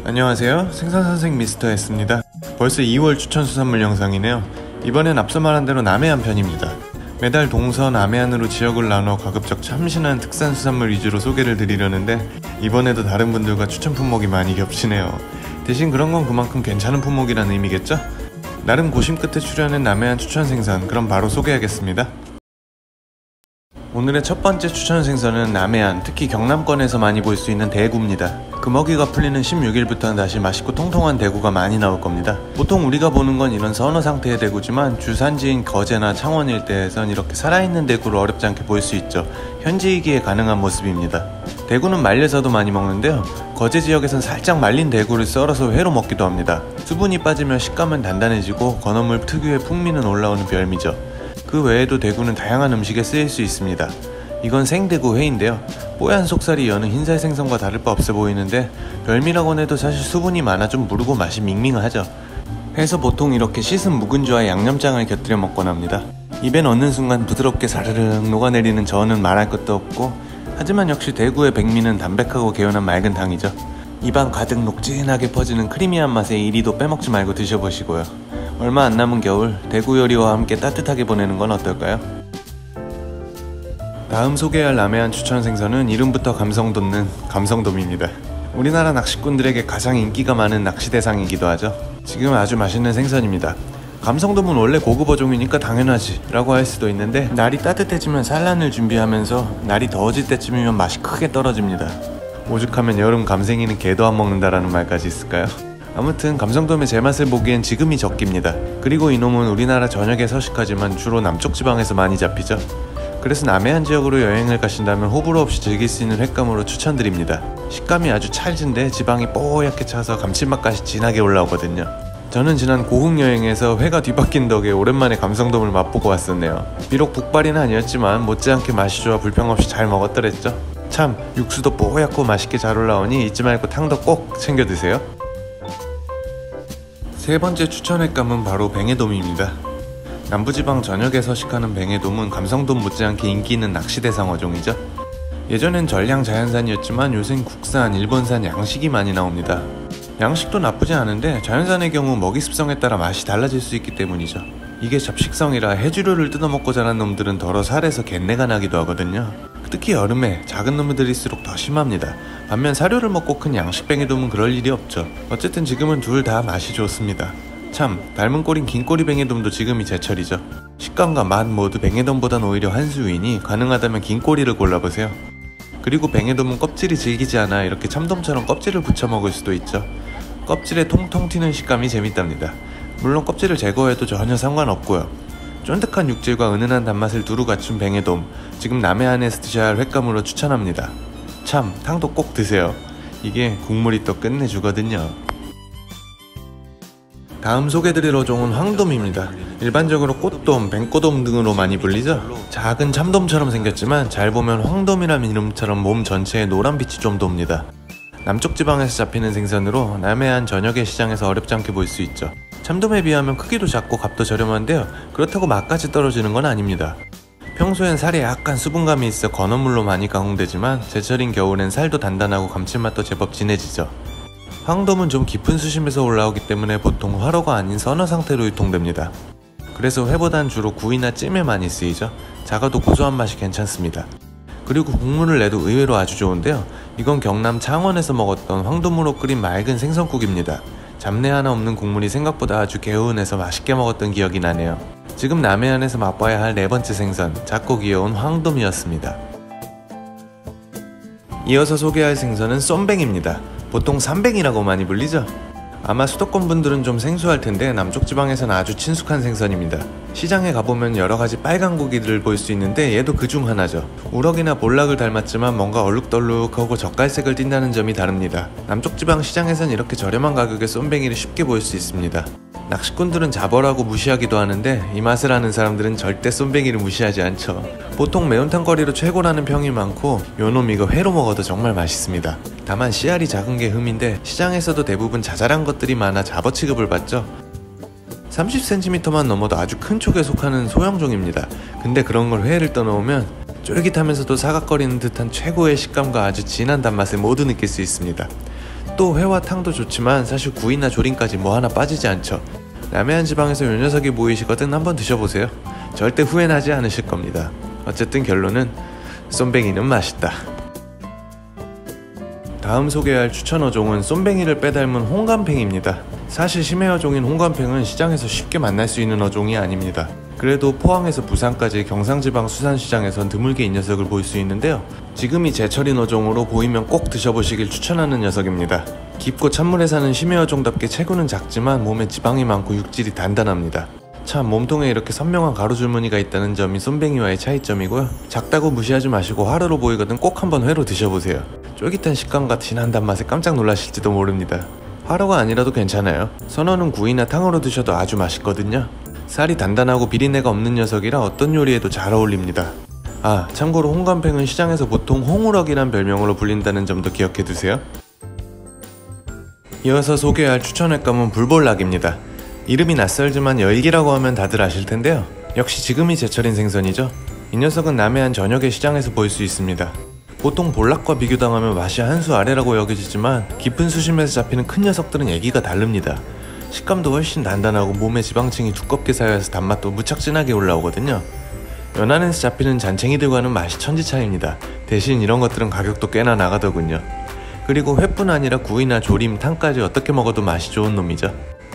안녕하세요, 생선선생 미스터 S입니다. 벌써 2월 추천 수산물 영상이네요. 이번엔 앞서 말한 대로 남해안 편입니다. 매달 동서 남해안으로 지역을 나눠 가급적 참신한 특산 수산물 위주로 소개를 드리려는데 이번에도 다른 분들과 추천 품목이 많이 겹치네요. 대신 그런 건 그만큼 괜찮은 품목이라는 의미겠죠? 나름 고심 끝에 출연한 남해안 추천 생선, 그럼 바로 소개하겠습니다. 오늘의 첫 번째 추천 생선은 남해안, 특히 경남권에서 많이 볼 수 있는 대구입니다. 금어기가 풀리는 16일부터는 다시 맛있고 통통한 대구가 많이 나올 겁니다. 보통 우리가 보는 건 이런 선어 상태의 대구지만 주산지인 거제나 창원 일대에선 이렇게 살아있는 대구를 어렵지 않게 볼 수 있죠. 현지이기에 가능한 모습입니다. 대구는 말려서도 많이 먹는데요, 거제 지역에선 살짝 말린 대구를 썰어서 회로 먹기도 합니다. 수분이 빠지면 식감은 단단해지고 건어물 특유의 풍미는 올라오는 별미죠. 그 외에도 대구는 다양한 음식에 쓰일 수 있습니다. 이건 생대구 회인데요, 뽀얀 속살이 여는 흰살 생선과 다를 바 없어 보이는데 별미라고는 해도 사실 수분이 많아 좀 무르고 맛이 밍밍하죠. 해서 보통 이렇게 씻은 묵은지와 양념장을 곁들여 먹곤 합니다. 입에 넣는 순간 부드럽게 사르륵 녹아내리는 저어는 말할 것도 없고, 하지만 역시 대구의 백미는 담백하고 개운한 맑은 탕이죠. 입안 가득 녹진하게 퍼지는 크리미한 맛에 이리도 빼먹지 말고 드셔보시고요. 얼마 안 남은 겨울, 대구 요리와 함께 따뜻하게 보내는 건 어떨까요? 다음 소개할 남해안 추천 생선은 이름부터 감성 돋는 감성돔입니다. 우리나라 낚시꾼들에게 가장 인기가 많은 낚시 대상이기도 하죠. 지금 아주 맛있는 생선입니다. 감성돔은 원래 고급 어종이니까 당연하지 라고 할 수도 있는데, 날이 따뜻해지면 산란을 준비하면서 날이 더워질 때쯤이면 맛이 크게 떨어집니다. 오죽하면 여름 감생이는 개도 안 먹는다라는 말까지 있을까요? 아무튼 감성돔의 제맛을 보기엔 지금이 적기입니다. 그리고 이놈은 우리나라 전역에 서식하지만 주로 남쪽 지방에서 많이 잡히죠. 그래서 남해안 지역으로 여행을 가신다면 호불호 없이 즐길 수 있는 횟감으로 추천드립니다. 식감이 아주 찰진데 지방이 뽀얗게 차서 감칠맛까지 진하게 올라오거든요. 저는 지난 고흥 여행에서 회가 뒤바뀐 덕에 오랜만에 감성돔을 맛보고 왔었네요. 비록 북발이는 아니었지만 못지않게 맛이 좋아 불평 없이 잘 먹었더랬죠. 참, 육수도 뽀얗고 맛있게 잘 올라오니 잊지 말고 탕도 꼭 챙겨 드세요. 세 번째 추천 횟감은 바로 뱅에돔입니다. 남부지방 전역에 서식하는 뱅에돔은 감성돔 못지않게 인기 있는 낚시 대상 어종이죠. 예전엔 전량 자연산이었지만 요새는 국산, 일본산 양식이 많이 나옵니다. 양식도 나쁘지 않은데 자연산의 경우 먹이 습성에 따라 맛이 달라질 수 있기 때문이죠. 이게 잡식성이라 해조류를 뜯어먹고 자란 놈들은 덜어 살에서 갯내가 나기도 하거든요. 특히 여름에 작은 놈들일수록 더 심합니다. 반면 사료를 먹고 큰 양식 뱅에돔은 그럴 일이 없죠. 어쨌든 지금은 둘 다 맛이 좋습니다. 참, 닮은 꼴인 긴꼬리 뱅에돔도 지금이 제철이죠. 식감과 맛 모두 뱅에돔보단 오히려 한 수위니 가능하다면 긴꼬리를 골라보세요. 그리고 뱅에돔은 껍질이 질기지 않아 이렇게 참돔처럼 껍질을 붙여 먹을 수도 있죠. 껍질에 통통 튀는 식감이 재밌답니다. 물론 껍질을 제거해도 전혀 상관없고요. 쫀득한 육질과 은은한 단맛을 두루 갖춘 뱅에돔, 지금 남해안에서 드셔야 할 횟감으로 추천합니다. 참, 탕도 꼭 드세요. 이게 국물이 또 끝내주거든요. 다음 소개드릴 어종은 황돔입니다. 일반적으로 꽃돔, 뱅꼬돔 등으로 많이 불리죠. 작은 참돔처럼 생겼지만 잘 보면 황돔이라는 이름처럼 몸 전체에 노란빛이 좀 돕니다. 남쪽 지방에서 잡히는 생선으로 남해안 전역의 시장에서 어렵지 않게 볼 수 있죠. 참돔에 비하면 크기도 작고 값도 저렴한데요, 그렇다고 맛까지 떨어지는 건 아닙니다. 평소엔 살에 약간 수분감이 있어 건어물로 많이 가공되지만 제철인 겨울엔 살도 단단하고 감칠맛도 제법 진해지죠. 황돔은 좀 깊은 수심에서 올라오기 때문에 보통 화로가 아닌 선어 상태로 유통됩니다. 그래서 회보단 주로 구이나 찜에 많이 쓰이죠. 작아도 고소한 맛이 괜찮습니다. 그리고 국물을 내도 의외로 아주 좋은데요, 이건 경남 창원에서 먹었던 황돔으로 끓인 맑은 생선국입니다. 잡내 하나 없는 국물이 생각보다 아주 개운해서 맛있게 먹었던 기억이 나네요. 지금 남해안에서 맛봐야 할 네 번째 생선, 작고 귀여운 황돔이었습니다. 이어서 소개할 생선은 쏨뱅입니다. 보통 삼뱅이라고 많이 불리죠? 아마 수도권 분들은 좀 생소할 텐데 남쪽 지방에서는 아주 친숙한 생선입니다. 시장에 가보면 여러가지 빨간 고기들을 볼 수 있는데 얘도 그중 하나죠. 우럭이나 볼락을 닮았지만 뭔가 얼룩덜룩하고 젓갈색을 띈다는 점이 다릅니다. 남쪽 지방 시장에선 이렇게 저렴한 가격에 쏨뱅이를 쉽게 볼 수 있습니다. 낚시꾼들은 잡어라고 무시하기도 하는데 이 맛을 아는 사람들은 절대 쏨뱅이를 무시하지 않죠. 보통 매운탕거리로 최고라는 평이 많고 요놈 이거 회로 먹어도 정말 맛있습니다. 다만 씨알이 작은 게 흠인데 시장에서도 대부분 자잘한 것들이 많아 잡어 취급을 받죠. 30cm만 넘어도 아주 큰 촉에 속하는 소형종입니다. 근데 그런 걸 회를 떠놓으면 쫄깃하면서도 사각거리는 듯한 최고의 식감과 아주 진한 단맛을 모두 느낄 수 있습니다. 또 회와 탕도 좋지만 사실 구이나 조림까지 뭐 하나 빠지지 않죠. 남해안 지방에서 요 녀석이 보이시거든 한번 드셔보세요. 절대 후회나지 않으실 겁니다. 어쨌든 결론은 쏨뱅이는 맛있다. 다음 소개할 추천 어종은 쏨뱅이를 빼닮은 홍감팽입니다. 사실 심해어종인 홍감팽은 시장에서 쉽게 만날 수 있는 어종이 아닙니다. 그래도 포항에서 부산까지 경상지방 수산시장에선 드물게 이 녀석을 볼 수 있는데요. 지금이 제철인 어종으로 보이면 꼭 드셔보시길 추천하는 녀석입니다. 깊고 찬물에 사는 심해어종답게 체구는 작지만 몸에 지방이 많고 육질이 단단합니다. 참 몸통에 이렇게 선명한 가로줄무늬가 있다는 점이 쏨뱅이와의 차이점이고요. 작다고 무시하지 마시고 화로로 보이거든 꼭 한번 회로 드셔보세요. 쫄깃한 식감과 진한 단맛에 깜짝 놀라실지도 모릅니다. 화로가 아니라도 괜찮아요. 선호는 구이나 탕으로 드셔도 아주 맛있거든요. 살이 단단하고 비린내가 없는 녀석이라 어떤 요리에도 잘 어울립니다. 아, 참고로 홍감팽은 시장에서 보통 홍우럭이란 별명으로 불린다는 점도 기억해두세요. 이어서 소개할 추천 횟감은 불볼락입니다. 이름이 낯설지만 열기라고 하면 다들 아실 텐데요. 역시 지금이 제철인 생선이죠. 이 녀석은 남해안 전역의 시장에서 볼 수 있습니다. 보통 볼락과 비교당하면 맛이 한 수 아래라고 여겨지지만 깊은 수심에서 잡히는 큰 녀석들은 얘기가 다릅니다. 식감도 훨씬 단단하고 몸에 지방층이 두껍게 쌓여서 단맛도 무척 진하게 올라오거든요. 연안에서 잡히는 잔챙이들과는 맛이 천지차이입니다. 대신 이런 것들은 가격도 꽤나 나가더군요. 그리고 회뿐 아니라 구이나 조림, 탕까지 어떻게 먹어도 맛이 좋은 놈이죠.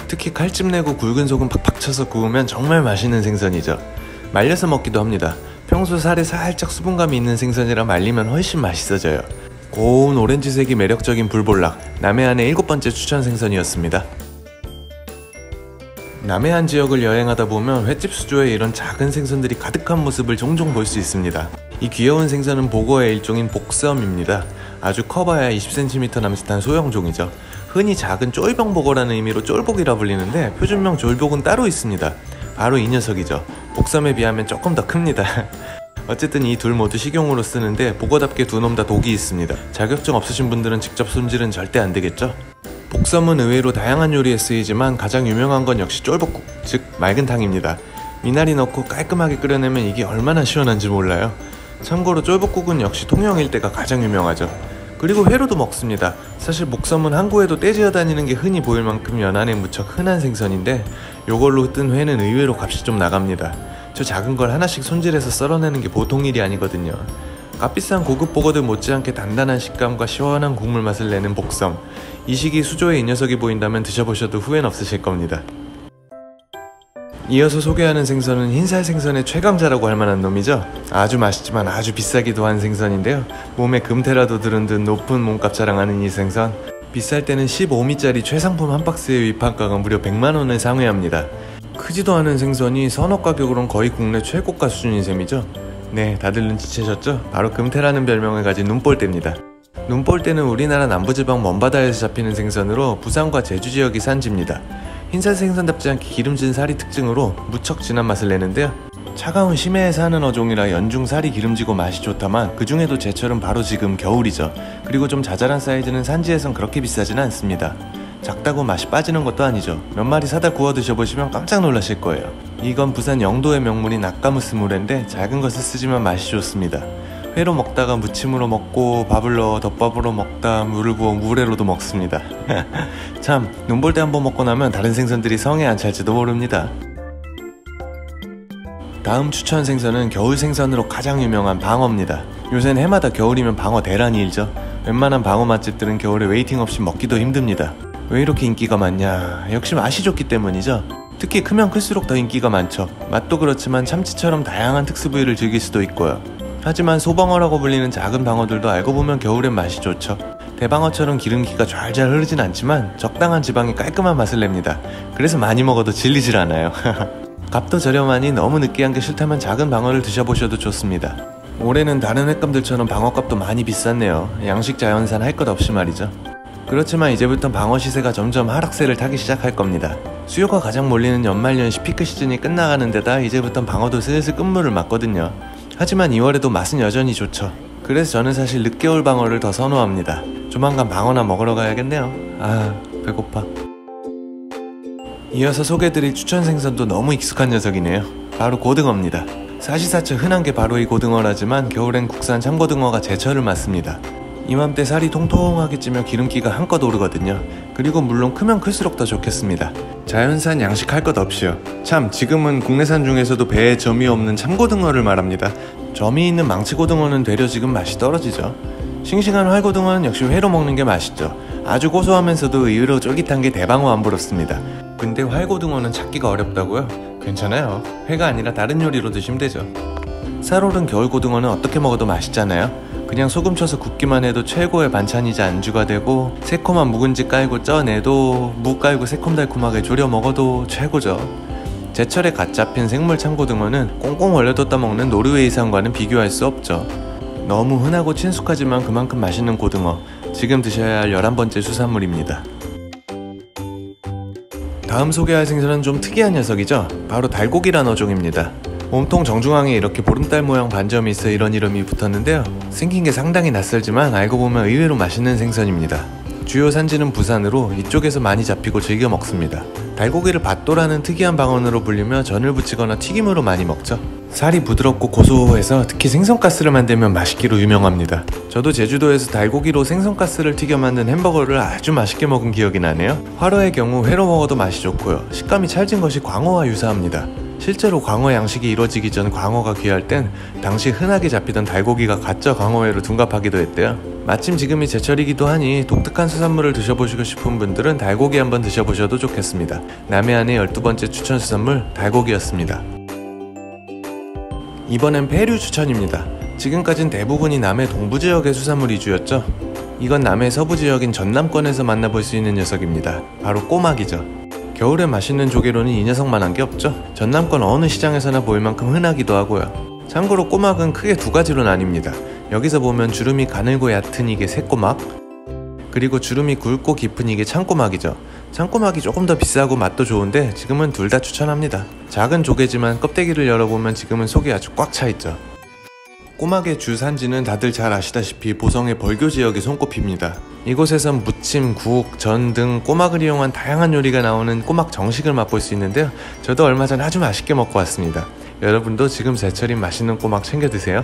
특히 칼집 내고 굵은 소금 팍팍 쳐서 구우면 정말 맛있는 생선이죠. 말려서 먹기도 합니다. 평소 살에 살짝 수분감이 있는 생선이라 말리면 훨씬 맛있어져요. 고운 오렌지색이 매력적인 불볼락, 남해안의 7번째 추천 생선이었습니다. 남해안 지역을 여행하다 보면 횟집 수조에 이런 작은 생선들이 가득한 모습을 종종 볼 수 있습니다. 이 귀여운 생선은 복어의 일종인 복섬입니다. 아주 커봐야 20cm 남짓한 소형종이죠. 흔히 작은 쫄병복어라는 의미로 쫄복이라 불리는데 표준명 졸복은 따로 있습니다. 바로 이 녀석이죠. 복섬에 비하면 조금 더 큽니다. 어쨌든 이 둘 모두 식용으로 쓰는데 복어답게 두 놈 다 독이 있습니다. 자격증 없으신 분들은 직접 손질은 절대 안 되겠죠? 복섬은 의외로 다양한 요리에 쓰이지만 가장 유명한 건 역시 쫄복국, 즉 맑은 탕입니다. 미나리 넣고 깔끔하게 끓여내면 이게 얼마나 시원한지 몰라요. 참고로 쫄복국은 역시 통영 일대가 가장 유명하죠. 그리고 회로도 먹습니다. 사실 목섬은 항구에도 떼지어 다니는 게 흔히 보일 만큼 연안에 무척 흔한 생선인데 요걸로 뜬 회는 의외로 값이 좀 나갑니다. 저 작은 걸 하나씩 손질해서 썰어내는 게 보통 일이 아니거든요. 값비싼 고급 보거들 못지않게 단단한 식감과 시원한 국물 맛을 내는 복섬. 이 시기 수조에 이 녀석이 보인다면 드셔보셔도 후회는 없으실 겁니다. 이어서 소개하는 생선은 흰살 생선의 최강자라고 할 만한 놈이죠. 아주 맛있지만 아주 비싸기도 한 생선인데요. 몸에 금테라도 들은 듯 높은 몸값 자랑하는 이 생선. 비쌀 때는 15미짜리 최상품 한 박스의 위판가가 무려 100만원을 상회합니다. 크지도 않은 생선이 선업 가격으론 거의 국내 최고가 수준인 셈이죠. 네, 다들 눈치채셨죠? 바로 금테라는 별명을 가진 눈볼대입니다. 눈볼대는 우리나라 남부지방 먼바다에서 잡히는 생선으로 부산과 제주 지역이 산지입니다. 흰살 생선답지 않게 기름진 살이 특징으로 무척 진한 맛을 내는데요. 차가운 심해에 사는 어종이라 연중 살이 기름지고 맛이 좋다만 그 중에도 제철은 바로 지금 겨울이죠. 그리고 좀 자잘한 사이즈는 산지에선 그렇게 비싸지는 않습니다. 작다고 맛이 빠지는 것도 아니죠. 몇 마리 사다 구워 드셔보시면 깜짝 놀라실 거예요. 이건 부산 영도의 명물인 아까무스물회인데 작은 것을 쓰지만 맛이 좋습니다. 회로 먹다가 무침으로 먹고 밥을 넣어 덮밥으로 먹다 물을 부어 물회로도 먹습니다. 참, 눈볼대 한번 먹고 나면 다른 생선들이 성에 안 찰지도 모릅니다. 다음 추천 생선은 겨울 생선으로 가장 유명한 방어입니다. 요새는 해마다 겨울이면 방어 대란이 일죠. 웬만한 방어 맛집들은 겨울에 웨이팅 없이 먹기도 힘듭니다. 왜 이렇게 인기가 많냐? 역시 맛이 좋기 때문이죠. 특히 크면 클수록 더 인기가 많죠. 맛도 그렇지만 참치처럼 다양한 특수 부위를 즐길 수도 있고요. 하지만 소방어라고 불리는 작은 방어들도 알고 보면 겨울엔 맛이 좋죠. 대방어처럼 기름기가 좔좔 흐르진 않지만 적당한 지방이 깔끔한 맛을 냅니다. 그래서 많이 먹어도 질리질 않아요. 값도 저렴하니 너무 느끼한 게 싫다면 작은 방어를 드셔보셔도 좋습니다. 올해는 다른 횟감들처럼 방어값도 많이 비쌌네요. 양식 자연산 할 것 없이 말이죠. 그렇지만 이제부터 방어 시세가 점점 하락세를 타기 시작할 겁니다. 수요가 가장 몰리는 연말연시 피크 시즌이 끝나가는 데다 이제부터 방어도 슬슬 끝물을 맞거든요. 하지만 2월에도 맛은 여전히 좋죠. 그래서 저는 사실 늦겨울 방어를 더 선호합니다. 조만간 방어나 먹으러 가야겠네요. 아, 배고파. 이어서 소개해드릴 추천 생선도 너무 익숙한 녀석이네요. 바로 고등어입니다. 사시사철 흔한 게 바로 이 고등어라지만 겨울엔 국산 참고등어가 제철을 맞습니다. 이맘때 살이 통통하게 찌며 기름기가 한껏 오르거든요. 그리고 물론 크면 클수록 더 좋겠습니다. 자연산 양식할 것 없이요. 참, 지금은 국내산 중에서도 배에 점이 없는 참고등어를 말합니다. 점이 있는 망치고등어는 되려 지금 맛이 떨어지죠. 싱싱한 활고등어는 역시 회로 먹는 게 맛있죠. 아주 고소하면서도 의외로 쫄깃한 게 대방어 안 부럽습니다. 근데 활고등어는 찾기가 어렵다고요? 괜찮아요. 회가 아니라 다른 요리로 드시면 되죠. 살오른 겨울고등어는 어떻게 먹어도 맛있잖아요. 그냥 소금 쳐서 굽기만 해도 최고의 반찬이자 안주가 되고, 새콤한 묵은지 깔고 쪄내도 무 깔고 새콤달콤하게 졸여 먹어도 최고죠. 제철에 갓 잡힌 생물 참고등어는 꽁꽁 얼려뒀다 먹는 노르웨이산과는 비교할 수 없죠. 너무 흔하고 친숙하지만 그만큼 맛있는 고등어, 지금 드셔야 할 11번째 수산물입니다. 다음 소개할 생선은 좀 특이한 녀석이죠. 바로 달고기란 어종입니다. 몸통 정중앙에 이렇게 보름달 모양 반점이 있어 이런 이름이 붙었는데요. 생긴 게 상당히 낯설지만 알고 보면 의외로 맛있는 생선입니다. 주요 산지는 부산으로 이쪽에서 많이 잡히고 즐겨 먹습니다. 달고기를 밭도라는 특이한 방언으로 불리며 전을 부치거나 튀김으로 많이 먹죠. 살이 부드럽고 고소해서 특히 생선가스를 만들면 맛있기로 유명합니다. 저도 제주도에서 달고기로 생선가스를 튀겨 만든 햄버거를 아주 맛있게 먹은 기억이 나네요. 화로의 경우 회로 먹어도 맛이 좋고요. 식감이 찰진 것이 광어와 유사합니다. 실제로 광어 양식이 이루어지기 전 광어가 귀할 땐 당시 흔하게 잡히던 달고기가 가짜 광어회로 둔갑하기도 했대요. 마침 지금이 제철이기도 하니 독특한 수산물을 드셔보시고 싶은 분들은 달고기 한번 드셔보셔도 좋겠습니다. 남해안의 12번째 추천 수산물 달고기였습니다. 이번엔 폐류 추천입니다. 지금까진 대부분이 남해 동부지역의 수산물 위주였죠. 이건 남해 서부지역인 전남권에서 만나볼 수 있는 녀석입니다. 바로 꼬막이죠. 겨울에 맛있는 조개로는 이 녀석만한 게 없죠. 전남권 어느 시장에서나 보일 만큼 흔하기도 하고요. 참고로 꼬막은 크게 두 가지로 나뉩니다. 여기서 보면 주름이 가늘고 얕은 이게 새꼬막, 그리고 주름이 굵고 깊은 이게 창꼬막이죠. 창꼬막이 조금 더 비싸고 맛도 좋은데 지금은 둘 다 추천합니다. 작은 조개지만 껍데기를 열어보면 지금은 속이 아주 꽉 차있죠. 꼬막의 주산지는 다들 잘 아시다시피 보성의 벌교 지역이 손꼽힙니다. 이곳에선 무침, 국, 전 등 꼬막을 이용한 다양한 요리가 나오는 꼬막 정식을 맛볼 수 있는데요. 저도 얼마 전 아주 맛있게 먹고 왔습니다. 여러분도 지금 제철인 맛있는 꼬막 챙겨 드세요.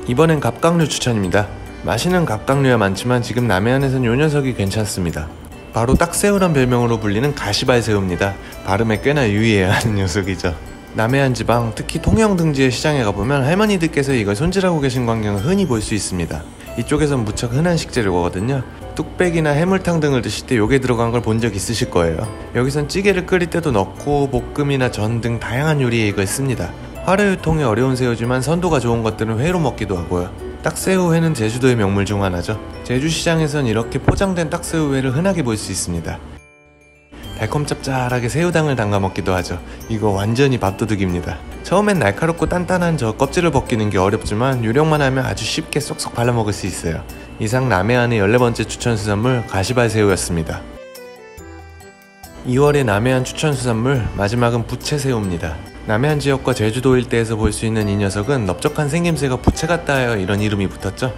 이번엔 갑각류 추천입니다. 맛있는 갑각류야 많지만 지금 남해안에선 요 녀석이 괜찮습니다. 바로 딱새우란 별명으로 불리는 가시발새우입니다. 발음에 꽤나 유의해야 하는 녀석이죠. 남해안 지방, 특히 통영 등지의 시장에 가보면 할머니들께서 이걸 손질하고 계신 광경을 흔히 볼 수 있습니다. 이쪽에선 무척 흔한 식재료거든요. 뚝배기나 해물탕 등을 드실 때 요게 들어간 걸 본 적 있으실 거예요. 여기선 찌개를 끓일 때도 넣고 볶음이나 전 등 다양한 요리에 이걸 씁니다. 화로 유통이 어려운 새우지만 선도가 좋은 것들은 회로 먹기도 하고요. 딱새우회는 제주도의 명물 중 하나죠. 제주시장에선 이렇게 포장된 딱새우회를 흔하게 볼 수 있습니다. 달콤 짭짤하게 새우당을 담가 먹기도 하죠. 이거 완전히 밥도둑입니다. 처음엔 날카롭고 단단한 저 껍질을 벗기는 게 어렵지만 요령만 하면 아주 쉽게 쏙쏙 발라 먹을 수 있어요. 이상 남해안의 14번째 추천 수산물 가시발새우였습니다. 2월의 남해안 추천 수산물 마지막은 부채새우입니다. 남해안 지역과 제주도 일대에서 볼 수 있는 이 녀석은 넓적한 생김새가 부채 같다 하여 이런 이름이 붙었죠.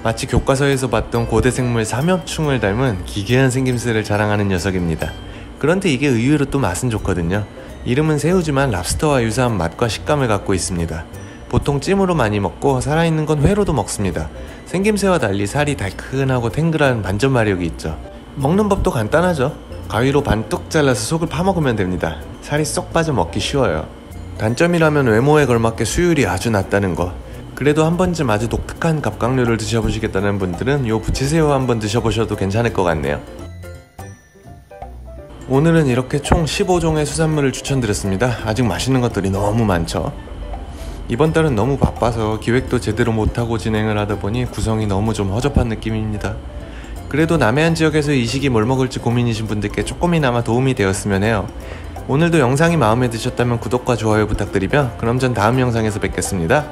마치 교과서에서 봤던 고대 생물 삼엽충을 닮은 기괴한 생김새를 자랑하는 녀석입니다. 그런데 이게 의외로 또 맛은 좋거든요. 이름은 새우지만 랍스터와 유사한 맛과 식감을 갖고 있습니다. 보통 찜으로 많이 먹고 살아있는 건 회로도 먹습니다. 생김새와 달리 살이 달큰하고 탱글한 반전 마력이 있죠. 먹는 법도 간단하죠. 가위로 반 뚝 잘라서 속을 파먹으면 됩니다. 살이 쏙 빠져 먹기 쉬워요. 단점이라면 외모에 걸맞게 수율이 아주 낮다는 거. 그래도 한 번쯤 아주 독특한 갑각류를 드셔보시겠다는 분들은 요 부채새우 한번 드셔보셔도 괜찮을 것 같네요. 오늘은 이렇게 총 15종의 수산물을 추천드렸습니다. 아직 맛있는 것들이 너무 많죠. 이번 달은 너무 바빠서 기획도 제대로 못하고 진행을 하다 보니 구성이 너무 좀 허접한 느낌입니다. 그래도 남해안 지역에서 이 시기 뭘 먹을지 고민이신 분들께 조금이나마 도움이 되었으면 해요. 오늘도 영상이 마음에 드셨다면 구독과 좋아요 부탁드리며 그럼 전 다음 영상에서 뵙겠습니다.